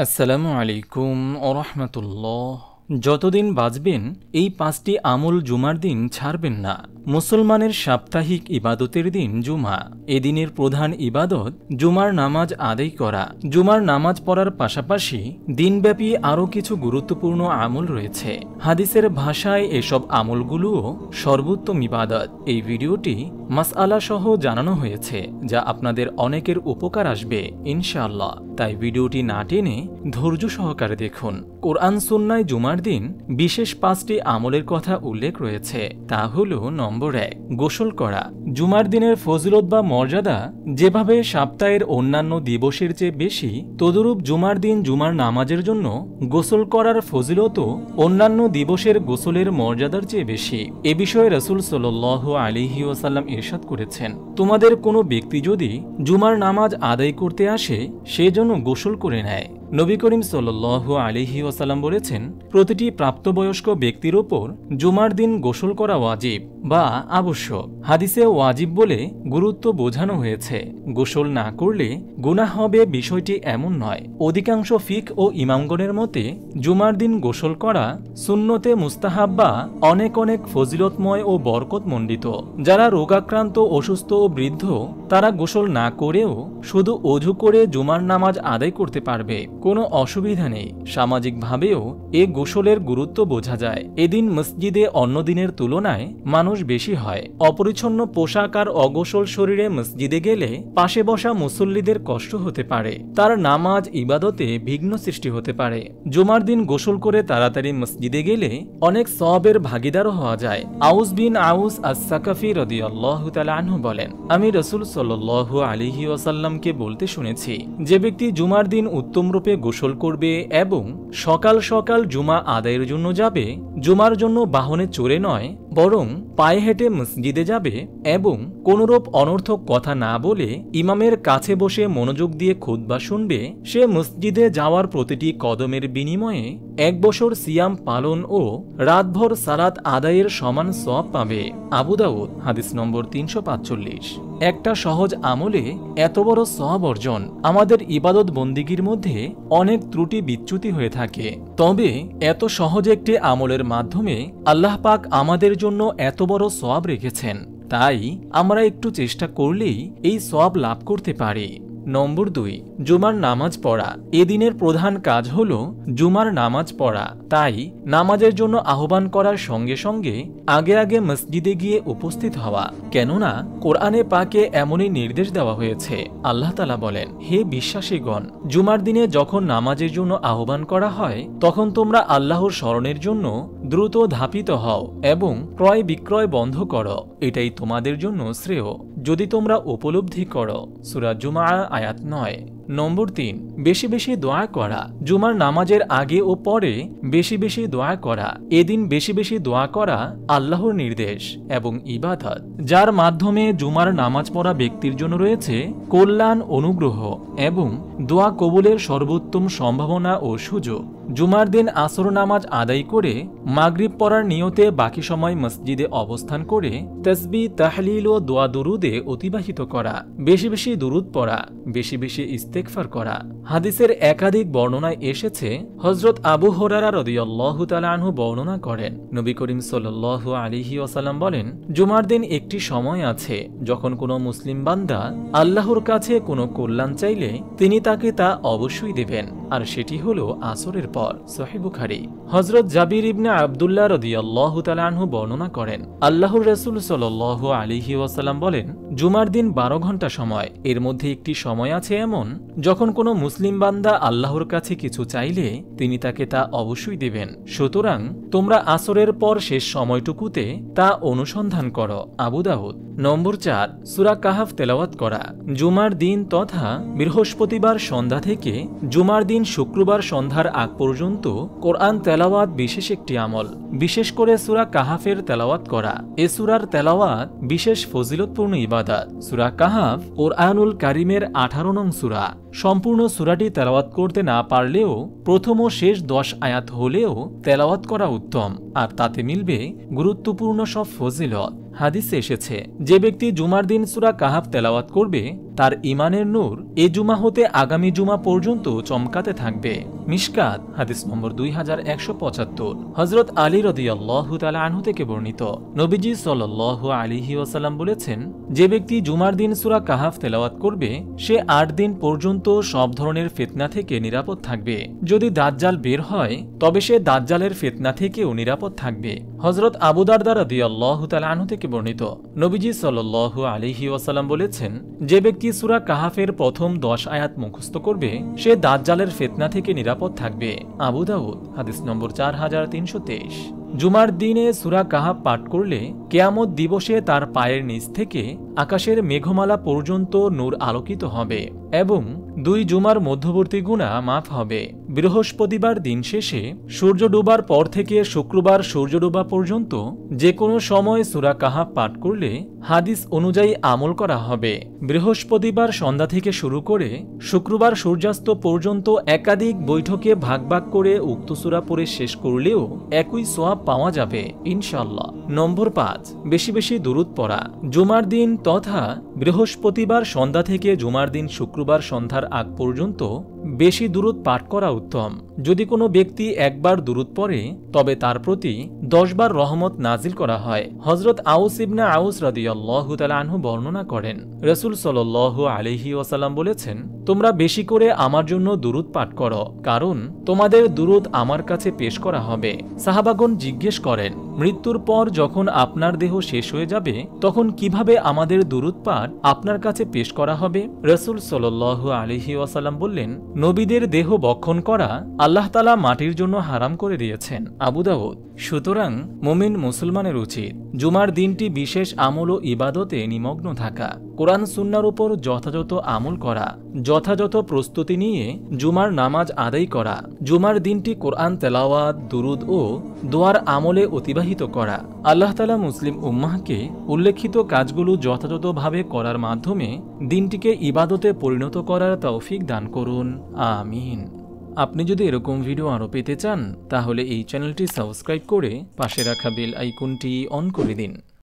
আসসালামু আলাইকুম ওরহমতুল্লাহ। যতদিন বাঁচবেন এই 5টি আমল জুমার দিন ছাড়বেন না। মুসলমানের সাপ্তাহিক ইবাদতের দিন জুমা। এদিনের প্রধান ইবাদত জুমার নামাজ আদায় করা। জুমার নামাজ পড়ার পাশাপাশি দিনব্যাপী আরও কিছু গুরুত্বপূর্ণ আমল রয়েছে। হাদিসের ভাষায় এসব আমলগুলোও সর্বোত্তম ইবাদত। এই ভিডিওটি মাসআলা সহ জানানো হয়েছে, যা আপনাদের অনেকের উপকার আসবে ইনশাআল্লাহ। তাই ভিডিওটি না টেনে ধৈর্য সহকারে দেখুন। কোরআন সুন্নায় জুমার দিন বিশেষ 5টি আমলের কথা উল্লেখ রয়েছে। তা হল নম্বর 1, গোসল করা। জুমার দিনের ফজিলত বা মর্যাদা যেভাবে সপ্তাহের অন্যান্য দিবসের চেয়ে বেশি, তদুরূপ জুমার দিন জুমার নামাজের জন্য গোসল করার ফজিলতও অন্যান্য দিবসের গোসলের মর্যাদার চেয়ে বেশি। এ বিষয়ে রাসূল সাল্লাল্লাহু আলাইহি ওয়াসাল্লাম ইরশাদ করেছেন, তোমাদের কোনো ব্যক্তি যদি জুমার নামাজ আদায় করতে আসে, সে যেন গোসল করে নেয়। নবী করিম সাল্লাল্লাহু আলাইহি ওয়াসাল্লাম বলেছেন, প্রতিটি প্রাপ্তবয়স্ক ব্যক্তির ওপর জুমার দিন গোসল করা ওয়াজিব বা আবশ্যক। হাদিসে ওয়াজিব বলে গুরুত্ব বোঝানো হয়েছে। গোসল না করলে গুনাহ হবে বিষয়টি এমন নয়। অধিকাংশ ফিক ও ইমামগণের মতে জুমার দিন গোসল করা সুন্নতে মুস্তাহাব বা অনেক অনেক ফজিলতময় ও বরকতমণ্ডিত। যারা রোগাক্রান্ত, অসুস্থ ও বৃদ্ধ, তারা গোসল না করেও শুধু অজু করে জুমার নামাজ আদায় করতে পারবে, কোনো অসুবিধা নেই। সামাজিকভাবেও এ গোসলের গুরুত্ব বোঝা যায়। এদিন মসজিদে অন্য দিনের তুলনায় মানুষ বেশি হয়। অপরিচ্ছন্ন পোশাক আর অগোসল শরীরে মসজিদে গেলে পাশে বসা মুসল্লিদের কষ্ট হতে পারে, তার নামাজ ইবাদতে বিঘ্ন সৃষ্টি হতে পারে। জুমার দিন গোসল করে তাড়াতাড়ি মসজিদে গেলে অনেক সওয়াবের ভাগিদারও হওয়া যায়। আউস বিন আউস আস-সাকাফি রাদিয়াল্লাহু তাআলা আনহু বলেন, আমি রাসূল সাল্লাল্লাহু আলাইহি ওয়াসাল্লামকে বলতে শুনেছি, যে ব্যক্তি জুমার দিন উত্তম রূপে গোসল করবে এবং সকাল সকাল জুমা আদায়ের জন্য যাবে, জুমার জন্য বাহনে চড়ে নয় বরং পায়ে হেঁটে মসজিদে যাবে এবং কোনরূপ অনর্থক কথা না বলে ইমামের কাছে বসে মনোযোগ দিয়ে খুতবা শুনবে, সে মসজিদে যাওয়ার প্রতিটি কদমের বিনিময়ে 1 বছর সিয়াম পালন ও রাতভর সালাত আদায়ের সমান সওয়াব পাবে। আবু দাউদ, হাদিস নম্বর 345। একটা সহজ আমলে এত বড় সওয়াব অর্জন। আমাদের ইবাদত বন্দিগির মধ্যে অনেক ত্রুটি বিচ্যুতি হয়ে থাকে, তবে এত সহজ একটি আমলের মাধ্যমে আল্লাহ পাক আমাদের জন্য এত বড় সওয়াব রেখেছেন। তাই আমরা একটু চেষ্টা করলেই এই সওয়াব লাভ করতে পারি। নম্বর 2, জুমার নামাজ পড়া। এদিনের প্রধান কাজ হল জুমার নামাজ পড়া। তাই নামাজের জন্য আহ্বান করার সঙ্গে সঙ্গে আগে আগে মসজিদে গিয়ে উপস্থিত হওয়া। কেননা কোরআনে পাকে এমনই নির্দেশ দেওয়া হয়েছে। আল্লাহ তাআলা বলেন, হে বিশ্বাসীগণ, জুমার দিনে যখন নামাজের জন্য আহ্বান করা হয়, তখন তোমরা আল্লাহর স্মরণের জন্য দ্রুত ধাপিত হও এবং ক্রয় বিক্রয় বন্ধ করো। এটাই তোমাদের জন্য শ্রেয়, যদি তোমরা উপলব্ধি করো। সূরা জুমআ আয়াত 9। নম্বর 3, বেশি বেশি দোয়া করা। জুমার নামাজের আগে ও পরে বেশি বেশি দোয়া করা। এদিন বেশি বেশি দোয়া করা আল্লাহর নির্দেশ এবং ইবাদত, যার মাধ্যমে জুমার নামাজ পড়া ব্যক্তির জন্য রয়েছে কল্যাণ, অনুগ্রহ এবং দোয়া কবুলের সর্বোত্তম সম্ভাবনা ও সুযোগ। জুমার দিন আসর নামাজ আদায় করে মাগরিব পড়ার নিয়তে বাকি সময় মসজিদে অবস্থান করে তাসবিহ, তাহলিল ও দোয়া দুরুদে অতিবাহিত করা। বেশি বেশি দুরুদ পড়া, বেশি বেশি ইস্তেগফার করা। হাদিসের একাধিক বর্ণনায় এসেছে, হযরত আবু হুরায়রা রাদিয়াল্লাহু তাআলা আনহু বর্ণনা করেন, নবী করিম সাল্লাল্লাহু আলাইহি ওয়াসাল্লাম বলেন, জুমার দিন একটি সময় আছে যখন কোনো মুসলিম বান্দা আল্লাহর কাছে কোনো কল্যাণ চাইলে তিনি তাকে তা অবশ্যই দেবেন, আর সেটি হলো আসরের পর। সহিহ বুখারী। হযরত জাবির ইবনে আব্দুল্লাহ রাদিয়াল্লাহু তাআলা আনহু বর্ণনা করেন, আল্লাহর রাসূল সাল্লাল্লাহু আলাইহি ওয়াসাল্লাম বলেন, জুমার দিন 12 ঘন্টা সময়। এর মধ্যে একটি সময় আছে এমন যখন কোনো মুসলিম বান্দা আল্লাহর কাছে কিছু চাইলে তিনি তাকে তা অবশ্যই দেবেন। সুতরাং তোমরা আসরের পর শেষ সময়টুকুতে তা অনুসন্ধান করো। আবু দাউদ। নম্বর 4, সূরা কাহাফ তেলাওয়াত করা। জুমার দিন তথা বৃহস্পতিবার সন্ধ্যা থেকে জুমার দিন শুক্রবার সন্ধ্যার আগ পর্যন্ত কোরআন তেলাওয়াত বিশেষ একটি আমল। বিশেষ করে সূরা কাহাফের তেলাওয়াত করা। এ সূরার তেলাওয়াত বিশেষ ফজিলতপূর্ণ ইবাদত। সূরা কাহাফ কোরআনুল কারীমের 18 নং সূরা। সম্পূর্ণ সূরাটি তেলাওয়াত করতে না পারলেও প্রথম ও শেষ 10 আয়াত হলেও তেলাওয়াত করা উত্তম, আর তাতে মিলবে গুরুত্বপূর্ণ সব ফজিলত। হাদিসে এসেছে, যে ব্যক্তি জুমার দিন সূরা কাহাফ তেলাওয়াত করবে তার ঈমানের নূর এ জুমা হতে আগামী জুমা পর্যন্ত চমকাতে থাকবে। মিশকাত হাদিস নম্বর 2175। হযরত আলী রাদিয়াল্লাহু তাআলা আনহু থেকে বর্ণিত, নবীজি সাল্লাল্লাহু আলাইহি ওয়াসাল্লাম বলেছেন, যে ব্যক্তি জুমার দিন সূরা কাহাফ তেলাওয়াত করবে সে 8 দিন পর্যন্ত সব ধরনের ফিতনা থেকে নিরাপদ থাকবে। যদি দাজ্জাল বের হয় তবে সে দাজ্জালের ফিতনা থেকেও নিরাপদ থাকবে। হযরত আবু দারদা রাদিয়াল্লাহু তাআলা আনহু থেকে বর্ণিত, নবীজি সাল্লাল্লাহু আলাইহি ওয়াসাল্লাম বলেছেন, যে ব্যক্তি সূরা কাহাফের প্রথম 10 আয়াত মুখস্থ করবে সে দাজ্জালের ফিতনা থেকে নিরাপদ থাকবে। আবু দাউদ হাদিস নম্বর 4323। জুমার দিনে সূরা কাহাফ পাঠ করলে কিয়ামত দিবসে তার পায়ের নিচ থেকে আকাশের মেঘমালা পর্যন্ত নূর আলোকিত হবে এবং 2 জুমার মধ্যবর্তী গুনাহ মাফ হবে। বৃহস্পতিবার দিন শেষে সূর্য ডোবার পর থেকে শুক্রবার সূর্য ডোবা পর্যন্ত যে কোনো সময় সূরা কাহাফ পাঠ করলে হাদিস অনুযায়ী আমল করা হবে। বৃহস্পতিবার সন্ধ্যা থেকে শুরু করে শুক্রবার সূর্যাস্ত পর্যন্ত একাধিক বৈঠকে ভাগ ভাগ করে উক্ত সূরা পড়ে শেষ করলেও একই সওয়াব পাওয়া যাবে ইনশাআল্লাহ। নম্বর 5, বেশি বেশি দুরূদ পড়া। জুমার দিন তথা বৃহস্পতিবার সন্ধ্যা থেকে জুমার দিন শুক্রবার সন্ধ্যার আগ পর্যন্ত বেশি দুরূদ পাঠ করা উত্তম। যদি কোনো ব্যক্তি একবার দুরূদ পড়ে তবে তার প্রতি 10 বার রহমত নাজিল করা হয়। হযরত আউস ইবনে আউস রাদিয়াল্লাহু তাআলা আনহু বর্ণনা করেন, রাসূল সাল্লাল্লাহু আলাইহি ওয়াসাল্লাম বলেছেন, তোমরা বেশি করে আমার জন্য দুরূদ পাঠ করো, কারণ তোমাদের দুরূদ আমার কাছে পেশ করা হবে। সাহাবাগণ জিজ্ঞেস করেন, মৃত্যুর পর যখন আপনার দেহ শেষ হয়ে যাবে তখন কিভাবে আমাদের দুরূদ পাঠ আপনার কাছে পেশ করা হবে? রাসূল সাল্লাল্লাহু আলাইহি ওয়াসাল্লাম বললেন, নবীদের দেহ বক্ষণ করা আল্লাহ তাআলা মাটির জন্য হারাম করে দিয়েছেন। আবু দাউদ। সুতরাং মুমিন মুসলমানের উচিত জুমার দিনটি বিশেষ আমল ও ইবাদতে নিমগ্ন থাকা, কোরআন সুন্নাহর উপর যথাযথ আমল করা, যথাযথ প্রস্তুতি নিয়ে জুমার নামাজ আদায় করা, জুমার দিনটি কোরআন তেলাওয়াত, দুরুদ ও দোয়ার আমলে অতিবাহিত করা। আল্লাহ তাআলা মুসলিম উম্মাহকে উল্লেখিত কাজগুলো যথাযথভাবে করার মাধ্যমে দিনটিকে ইবাদতে পরিণত করার তৌফিক দান করুন। আমিন। আপনি যদি এরকম ভিডিও আরও পেতে চান তাহলে এই চ্যানেলটি সাবস্ক্রাইব করে পাশে রাখা বেল আইকনটি অন করে দিন।